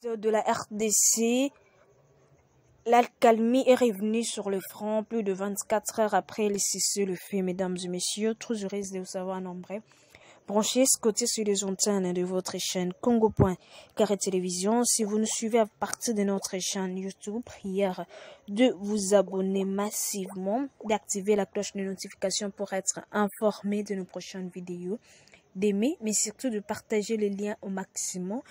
De la RDC, l'accalmie est revenue sur le front plus de 24 heures après le cessez-le-feu, mesdames et messieurs. Trop heureuse de vous savoir nombreux. Branchez ce côté sur les antennes de votre chaîne Congo.Carré Télévision. Si vous nous suivez à partir de notre chaîne YouTube, prière de vous abonner massivement, d'activer la cloche de notification pour être informé de nos prochaines vidéos, d'aimer, mais surtout de partager les liens au maximum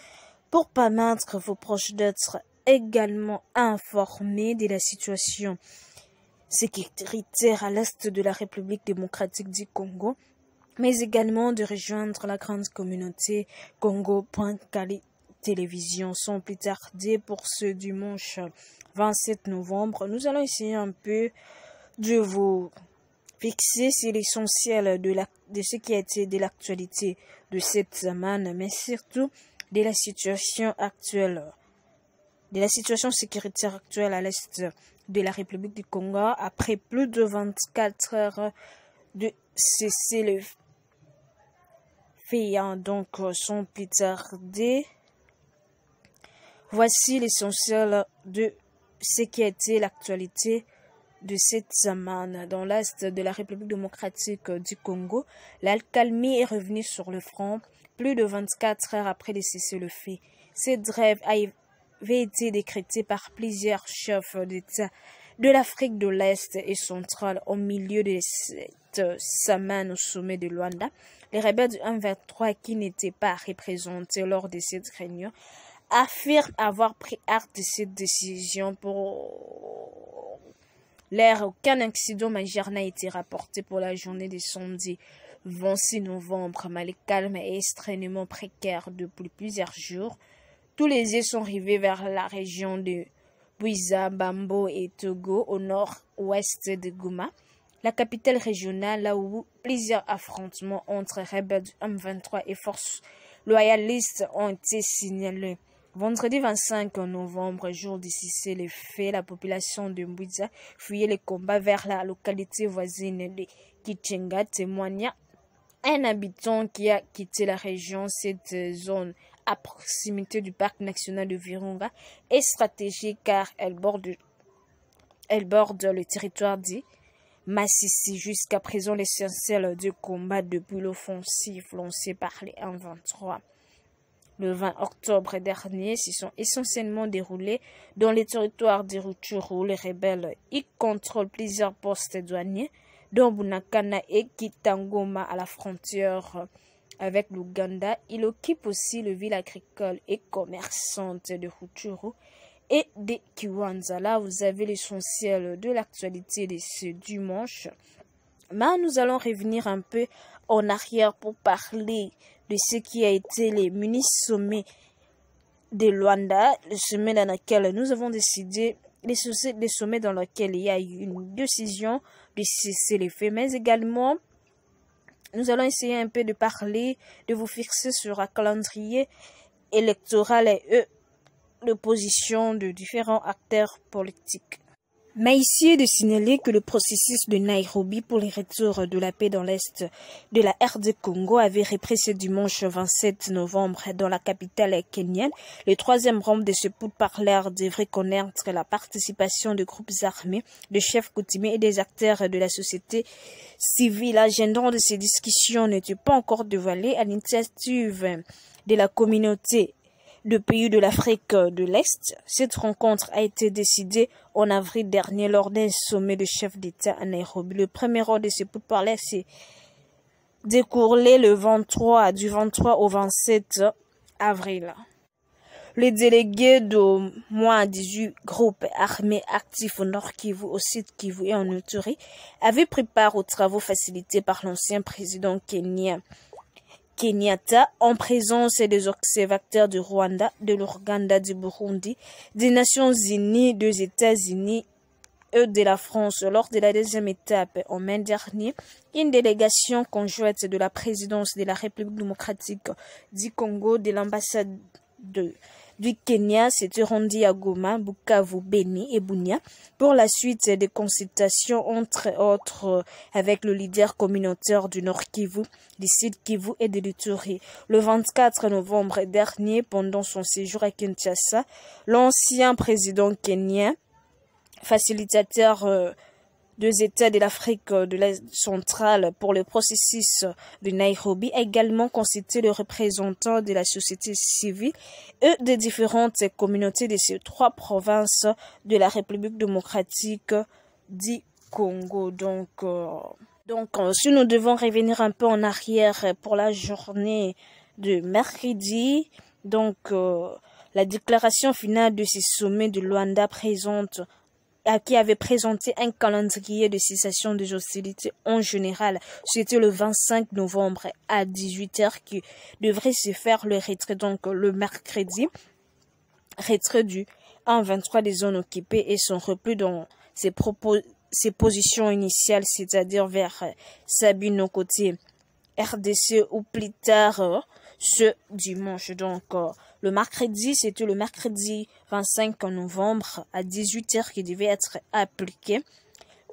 pour permettre vos proches d'être également informés de la situation sécuritaire à l'est de la République démocratique du Congo, mais également de rejoindre la grande communauté Congo.Carré Télévision. Sans plus tarder, pour ce dimanche 27 novembre, nous allons essayer un peu de vous fixer sur l'essentiel de ce qui a été de l'actualité de cette semaine, mais surtout de la situation actuelle, de la situation sécuritaire actuelle à l'est de la République du Congo, après plus de 24 heures de cessez-le-feu. Donc, sans plus tarder, voici l'essentiel de ce qui a été l'actualité de cette semaine. Dans l'est de la République démocratique du Congo, l'accalmie est revenue sur le front plus de 24 heures après le cessez-le-feu. Cette grève avait été décrétée par plusieurs chefs d'État de l'Afrique de l'Est et centrale au milieu de cette semaine au sommet de Luanda. Les rebelles du M23 qui n'étaient pas représentés lors de cette réunion affirment avoir pris acte de cette décision. Pour l'heure, aucun accident majeur n'a été rapporté pour la journée de samedi 26 novembre, mais le calme est extrêmement précaire depuis plusieurs jours. Tous les yeux sont rivés vers la région de Buiza, Bambo et Togo, au nord-ouest de Goma, la capitale régionale, là où plusieurs affrontements entre rebelles du M23 et forces loyalistes ont été signalés. Vendredi 25 novembre, jour du cessez-le-feu, la population de Buiza fuyait les combats vers la localité voisine de Kichenga, témoignant un habitant qui a quitté la région. Cette zone à proximité du parc national de Virunga est stratégique car elle borde le territoire dit Massissi. Jusqu'à présent, l'essentiel du combat depuis l'offensive lancée par les M23 le 20 octobre dernier se sont essentiellement déroulés dans les territoires de Rutshuru. Les rebelles y contrôlent plusieurs postes douaniers, dont Bunagana et Kitangoma à la frontière avec l'Ouganda. Il occupe aussi le ville agricole et commerçante de Rutshuru et de Kiwanja. Là, vous avez l'essentiel de l'actualité de ce dimanche. Mais nous allons revenir un peu en arrière pour parler de ce qui a été les mini-sommets de Luanda, le sommet dans lequel nous avons décidé, les sommets dans lesquels il y a eu une décision de cesser les faits, mais également nous allons essayer un peu de parler, de vous fixer sur un calendrier électoral et l'opposition de différents acteurs politiques. Mais ici est de signaler que le processus de Nairobi pour le retour de la paix dans l'est de la RD Congo avait repris ce dimanche 27 novembre dans la capitale kenyane. Le troisième round de ce pourparlers devrait connaître la participation de groupes armés, de chefs coutumiers et des acteurs de la société civile. L'agenda de ces discussions n'était pas encore dévoilé à l'initiative de la communauté de pays de l'Afrique de l'Est. Cette rencontre a été décidée en avril dernier lors d'un sommet de chefs d'État à Nairobi. Le premier rang de ce pourparlers s'est déroulé du 23 au 27 avril. Les délégués de moins 18 groupes armés actifs au Nord Kivu, au Sud Kivu et en Ituri avaient pris part aux travaux facilités par l'ancien président Kenyatta, en présence des observateurs du Rwanda, de l'Ouganda, du Burundi, des Nations Unies, des États-Unis et de la France. Lors de la deuxième étape, en mai dernier, une délégation conjointe de la présidence de la République démocratique du Congo, de l'ambassade de du Kenya s'était rendu à Goma, Bukavu, Beni et Bunia pour la suite des consultations entre autres avec le leader communautaire du Nord Kivu, du Sud Kivu et de l'Ituri. Le 24 novembre dernier, pendant son séjour à Kinshasa, l'ancien président kenyan, facilitateur des États de l'Afrique de l'Est centrale pour le processus de Nairobi, a également consulté le représentant de la société civile et des différentes communautés de ces 3 provinces de la République démocratique du Congo. Donc, si nous devons revenir un peu en arrière pour la journée de mercredi, la déclaration finale de ce sommet de Luanda qui avait présenté un calendrier de cessation des hostilités en général. C'était le 25 novembre à 18h qui devrait se faire le retrait, donc le mercredi, retrait du 1-23 des zones occupées et son repli dans ses positions initiales, c'est-à-dire vers Sabino côté RDC ou plus tard ce dimanche. Donc, le mercredi, c'était le mercredi 25 novembre à 18h qui devait être appliqué.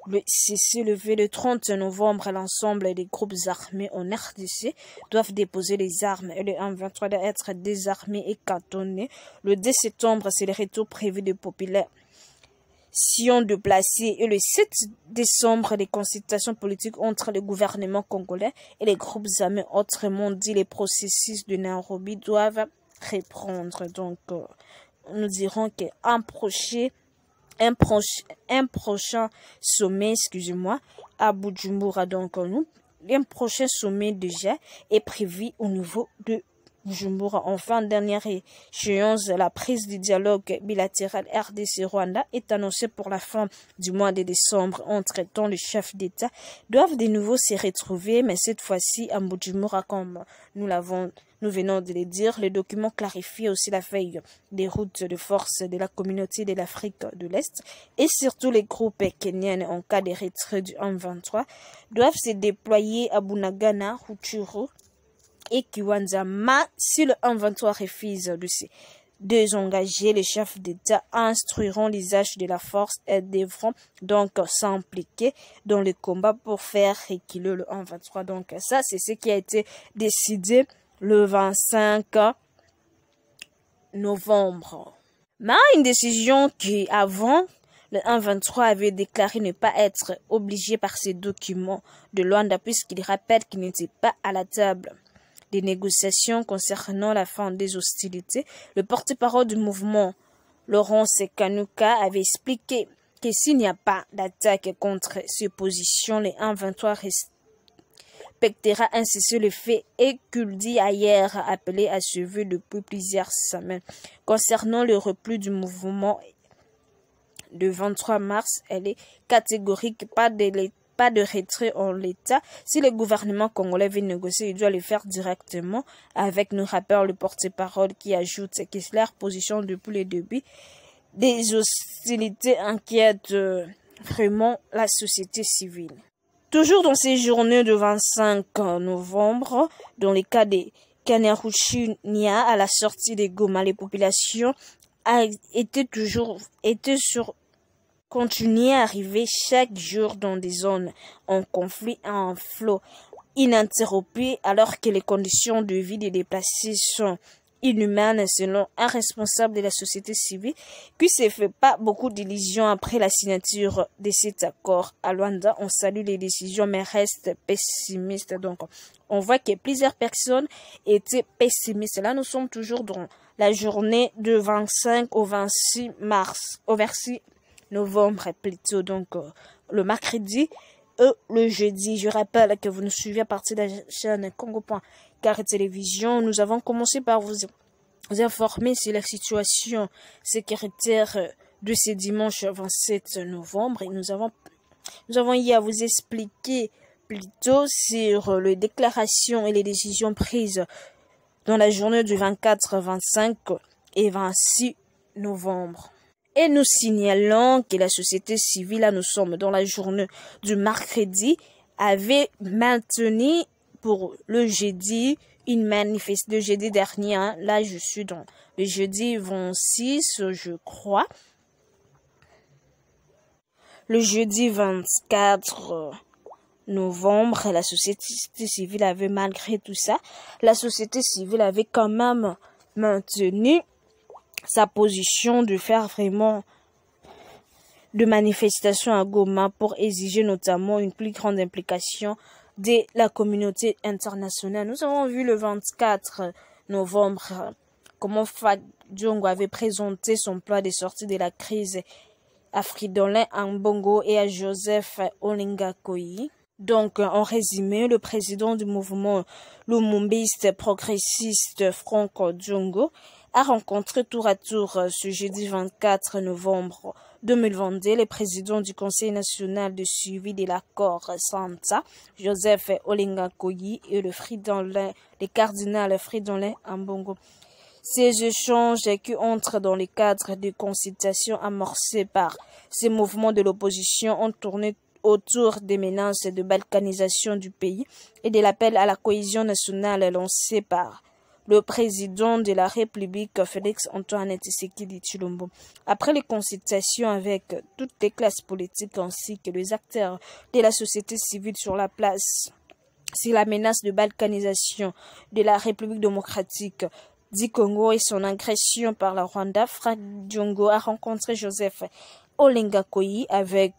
Le cessez-le-feu le 30 novembre, l'ensemble des groupes armés en RDC doivent déposer les armes et le 1-23 doit être désarmé et cantonné. Le 2 septembre, c'est le retour prévu de populaires Sion de placé et le 7 décembre, les consultations politiques entre le gouvernement congolais et les groupes armés, autrement dit les processus de Nairobi, doivent reprendre. Donc, nous dirons qu'un prochain sommet, à Bujumbura, donc un prochain sommet déjà est prévu au niveau de Bujumbura. Enfin, dernière échéance, la prise du dialogue bilatéral RDC-Rwanda est annoncée pour la fin du mois de décembre. Entre-temps, les chefs d'État doivent de nouveau se retrouver, mais cette fois-ci à Bujumbura, comme nous venons de le dire. Le document clarifie aussi la feuille des routes de force de la communauté de l'Afrique de l'Est et surtout les groupes kenyans en cas de retrait du 1-23 doivent se déployer à Bunagana, Rutshuru et Kiwanja. Mais si le 1-23 refuse de se désengager, les chefs d'État instruiront l'usage de la force et devront donc s'impliquer dans le combat pour faire reculer le 1-23. Donc ça, c'est ce qui a été décidé le 25 novembre. Mais une décision qui, avant, le 1-23 avait déclaré ne pas être obligé par ces documents de Luanda puisqu'il rappelle qu'il n'était pas à la table des négociations concernant la fin des hostilités. Le porte-parole du mouvement, Laurence Kanuka, avait expliqué que s'il n'y a pas d'attaque contre ces positions, les 1-23 respectera un cessez-le-feu et qu'il dit hier appelé à ce vœu depuis plusieurs semaines. Concernant le repli du mouvement de 23 mars, elle est catégorique, pas de retrait en l'état. Si le gouvernement congolais veut négocier, il doit le faire directement avec, nous rappelle le porte-parole, qui ajoute que c'est leur position depuis le début des hostilités inquiètent vraiment la société civile. Toujours dans ces journées de 25 novembre, dans les cas de Kanyaruchinya à la sortie de Goma, les populations continuaient à arriver chaque jour dans des zones en conflit à un flot ininterrompu alors que les conditions de vie des déplacés sont inhumaines selon un responsable de la société civile qui se fait pas beaucoup d'illusions après la signature de cet accord. À Luanda, on salue les décisions mais reste pessimiste. Donc, on voit que plusieurs personnes étaient pessimistes. Là, nous sommes toujours dans la journée de 25 au 26 mars, au 26 novembre plutôt, donc le mercredi et le jeudi. Je rappelle que vous nous suivez à partir de la chaîne Congo.car Télévision. Nous avons commencé par vous informer sur la situation sécuritaire de ce dimanche 27 novembre et nous avons eu à vous expliquer plutôt sur les déclarations et les décisions prises dans la journée du 24, 25 et 26 novembre. Et nous signalons que la société civile, là nous sommes dans la journée du mercredi, avait maintenu pour le jeudi une manifestation. Le jeudi dernier, là je suis dans le jeudi 26, je crois. Le jeudi 24 novembre, la société civile avait, malgré tout ça, la société civile avait quand même maintenu sa position de faire vraiment de manifestations à Goma pour exiger notamment une plus grande implication de la communauté internationale. Nous avons vu le 24 novembre comment Fatou Diongo avait présenté son plan de sortie de la crise à Fridolin Ambongo et à Joseph Olinga Koyi. Donc, en résumé, le président du mouvement lumumbiste progressiste Franck Diongo a rencontré tour à tour ce jeudi 24 novembre 2022 le président du Conseil national de suivi de l'accord Santa, Joseph Olinga Koyi, et le cardinal Fridolin Ambongo. Ces échanges qui entrent dans le cadre de consultations amorcées par ces mouvements de l'opposition ont tourné autour des menaces de balkanisation du pays et de l'appel à la cohésion nationale lancé par le président de la République, Félix Antoine Tshisekedi Tshilombo. Après les consultations avec toutes les classes politiques ainsi que les acteurs de la société civile sur la place, sur la menace de balkanisation de la République démocratique du Congo et son agression par la Rwanda, Fatou Diongo a rencontré Joseph Olinga Koyi avec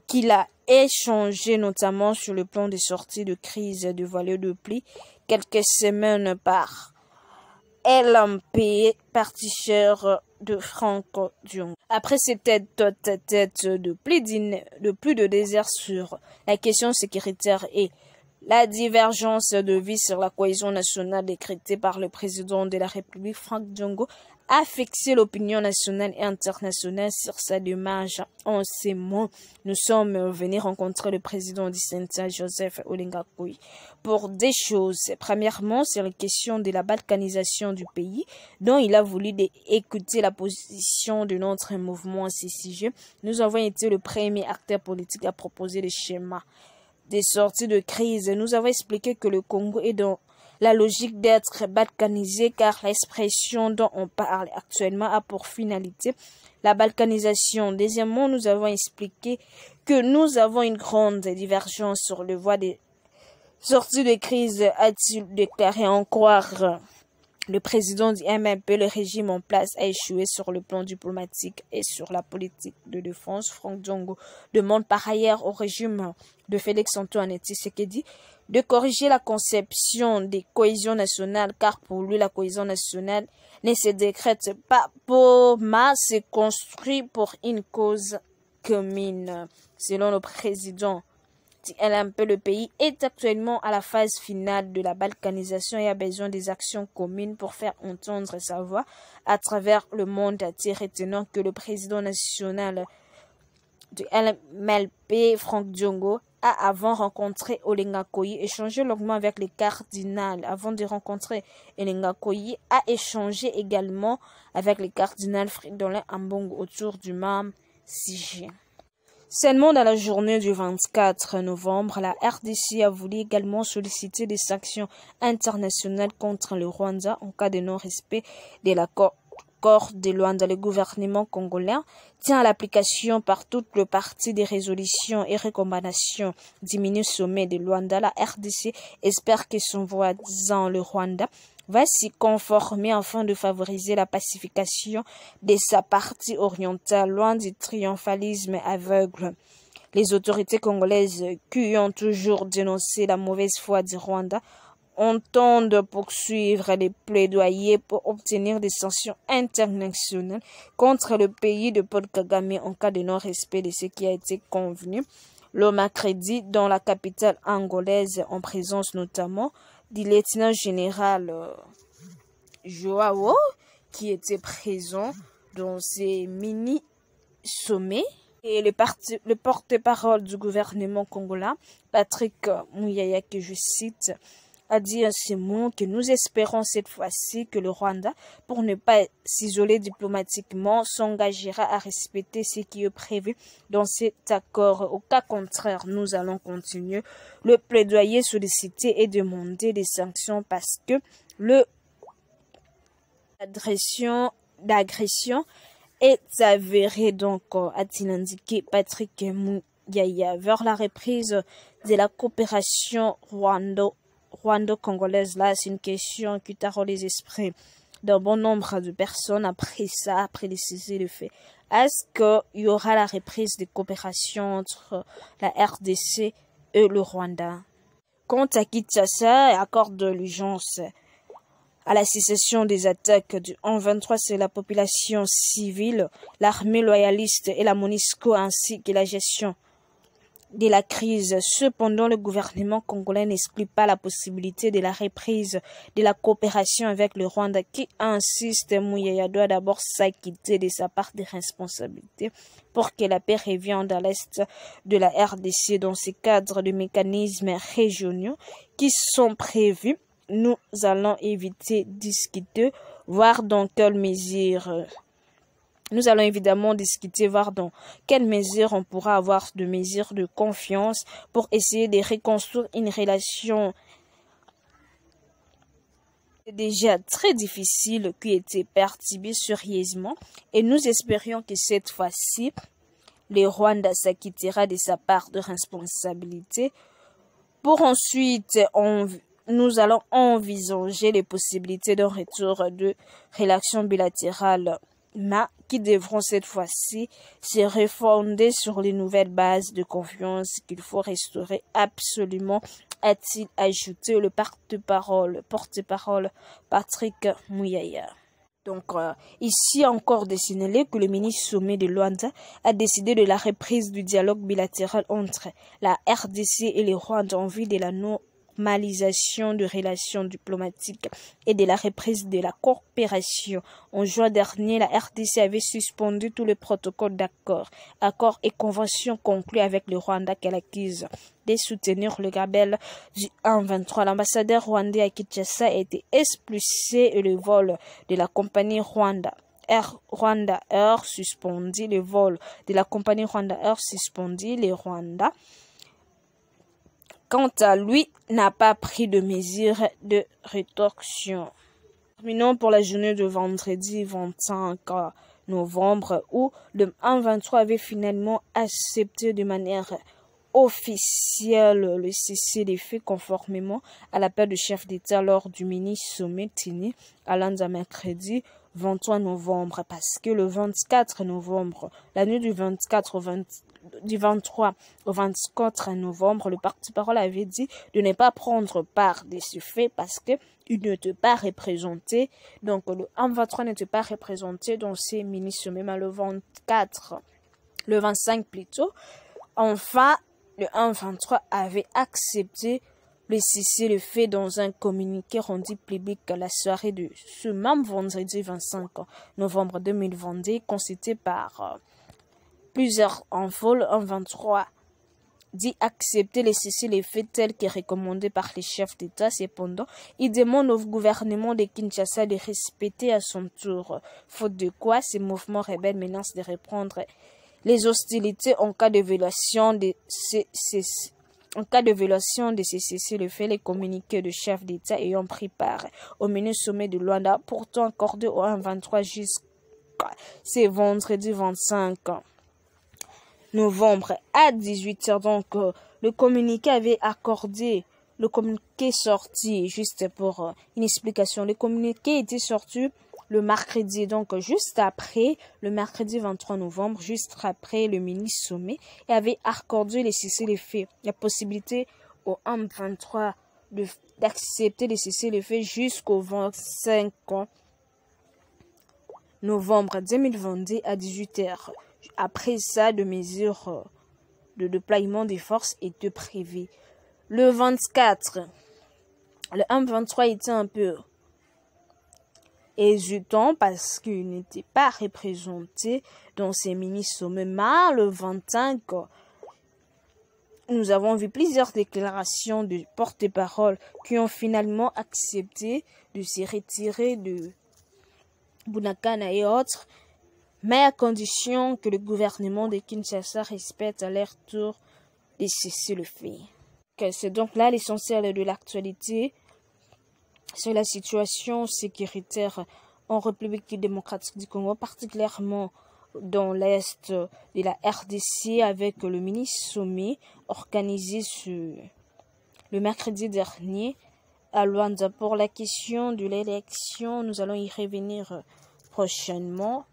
qui l'a échangé notamment sur le plan de sortie de crise de vallée de pli quelques semaines par LMP, parti cher de Franck Diongo. Après ces tête-à-tête de plus de désert sur la question sécuritaire et la divergence de vie sur la cohésion nationale décrétée par le président de la République, Franck Diongo, a fixé l'opinion nationale et internationale sur sa démarche. En ces mots, nous sommes venus rencontrer le président du Senta, Joseph Olinga Koyi, pour des choses. Premièrement, sur la question de la balkanisation du pays, dont il a voulu écouter la position de notre mouvement CCG. Nous avons été le premier acteur politique à proposer le schéma des sorties de crise. Nous avons expliqué que le Congo est dans la logique d'être balkanisé car l'expression dont on parle actuellement a pour finalité la balkanisation. Deuxièmement, nous avons expliqué que nous avons une grande divergence sur le voie des sorties de crise, a-t-il déclaré. En croire le président du MLP, le régime en place a échoué sur le plan diplomatique et sur la politique de défense. Franck Diongo demande par ailleurs au régime de Félix Antoine Tshisekedi de corriger la conception des cohésions nationales, car pour lui, la cohésion nationale ne se décrète pas pour mais se construit pour une cause commune. Selon le président le pays est actuellement à la phase finale de la balkanisation et a besoin des actions communes pour faire entendre sa voix à travers le monde, retenant que le président national de LMLP, Franck Diongo, a avant rencontré Olinga Koyi, échangé longuement avec les cardinals. Avant de rencontrer Olinga Koyi, a échangé également avec les cardinals Fridolin Ambongo autour du même sujet. Seulement dans la journée du 24 novembre, la RDC a voulu également solliciter des sanctions internationales contre le Rwanda en cas de non-respect de l'accord de Luanda. Le gouvernement congolais tient à l'application par tout le parti des résolutions et recommandations du mini-sommet de Luanda. La RDC espère que son voisin, le Rwanda, va s'y conformer afin de favoriser la pacification de sa partie orientale, loin du triomphalisme aveugle. Les autorités congolaises, qui ont toujours dénoncé la mauvaise foi du Rwanda, entendent poursuivre les plaidoyers pour obtenir des sanctions internationales contre le pays de Paul Kagame en cas de non-respect de ce qui a été convenu le mercredi dans la capitale angolaise, en présence notamment du lieutenant général Joao, qui était présent dans ces mini-sommets, et le porte-parole du gouvernement congolais, Patrick Muyaya, que je cite, a dit à ces mots que nous espérons cette fois-ci que le Rwanda, pour ne pas s'isoler diplomatiquement, s'engagera à respecter ce qui est prévu dans cet accord. Au cas contraire, nous allons continuer le plaidoyer sollicité et demander des sanctions parce que le d'agression est avérée, donc, a-t-il indiqué Patrick Muyaya, vers la reprise de la coopération rwando-congolaise. Là, c'est une question qui taraude les esprits d'un bon nombre de personnes après ça, après les saisies de fait. Est-ce qu'il y aura la reprise des coopérations entre la RDC et le Rwanda? Quant à Kinshasa, accorde de l'urgence à la cessation des attaques du 1-23 sur la population civile, l'armée loyaliste et la MONUSCO ainsi que la gestion de la crise. Cependant, le gouvernement congolais n'exclut pas la possibilité de la reprise de la coopération avec le Rwanda qui insiste. Muyaya doit d'abord s'acquitter de sa part des responsabilités pour que la paix revienne dans l'est de la RDC. Dans ce cadre de mécanismes régionaux qui sont prévus, nous allons éviter de discuter, voir dans quelle mesure nous allons évidemment discuter, voir dans quelle mesure on pourra avoir de mesures de confiance pour essayer de reconstruire une relation déjà très difficile qui était perturbée sérieusement. Et nous espérions que cette fois-ci, le Rwanda s'acquittera de sa part de responsabilité. Pour ensuite, nous allons envisager les possibilités d'un retour de relations bilatérales, mais qui devront cette fois-ci se refonder sur les nouvelles bases de confiance qu'il faut restaurer absolument, a-t-il ajouté le porte-parole Patrick Muyaya. Donc, ici encore de signaler que le ministre sommet de Luanda a décidé de la reprise du dialogue bilatéral entre la RDC et le Rwanda en vue de la normalisation de relations diplomatiques et de la reprise de la coopération. En juin dernier, la RDC avait suspendu tous les protocoles d'accords et conventions conclus avec le Rwanda qu'elle accuse de soutenir le rebelle du 1-23. L'ambassadeur rwandais à Kinshasa a été expulsé et le vol de la compagnie Rwanda Air suspendu. Le vol de la compagnie Rwanda Air suspendu. Le Rwanda, quant à lui, n'a pas pris de mesures de rétorsion. Terminons pour la journée de vendredi 25 novembre où le 1-23 avait finalement accepté de manière officielle le cessez-le-feu conformément à l'appel du chef d'État lors du mini-sommet tenu à lundi mercredi 23 novembre, parce que le 24 novembre, la nuit du 23 au 24 novembre, le porte-parole avait dit de ne pas prendre part de ce fait parce que il n'était pas représenté. Donc le 1-23 n'était pas représenté dans ces mini-sommets, mais le 25 plutôt. Enfin, le 1-23 avait accepté le cessez-le-feu dans un communiqué rendu public à la soirée de ce même vendredi 25 novembre 2022, constitué par plusieurs infos. Le 1-23 dit accepter le cessez-le-feu tel que recommandé par les chefs d'État. Cependant, il demande au gouvernement de Kinshasa de respecter à son tour, faute de quoi ces mouvements rebelles menacent de reprendre les hostilités en cas de violation de ces cessez-le-feu. Les communiqués de chefs d'État ayant pris part au mini-sommet de Luanda, pourtant accordé au 1-23 jusqu'à ce vendredi 25 novembre à 18h. Donc, le communiqué avait accordé, le communiqué sorti, juste pour une explication, le communiqué était sorti le mercredi, donc juste après, le mercredi 23 novembre, juste après le mini-sommet, et avait accordé les cessez-le-feu, la possibilité au 1-23 d'accepter les cessez-le-feu jusqu'au 25 novembre 2022 à 18h. Après ça, de mesures de déploiement des forces étaient prévues. Le 24, le 1-23 était un peu hésitant parce qu'il n'était pas représenté dans ces mini-sommets. Mais le 25, nous avons vu plusieurs déclarations de porte-parole qui ont finalement accepté de se retirer de Bunagana et autres, mais à condition que le gouvernement de Kinshasa respecte à leur tour de cessez-le-feu. C'est donc là l'essentiel de l'actualité sur la situation sécuritaire en République démocratique du Congo, particulièrement dans l'est de la RDC, avec le mini-sommet organisé le mercredi dernier à Luanda. Pour la question de l'élection, nous allons y revenir prochainement.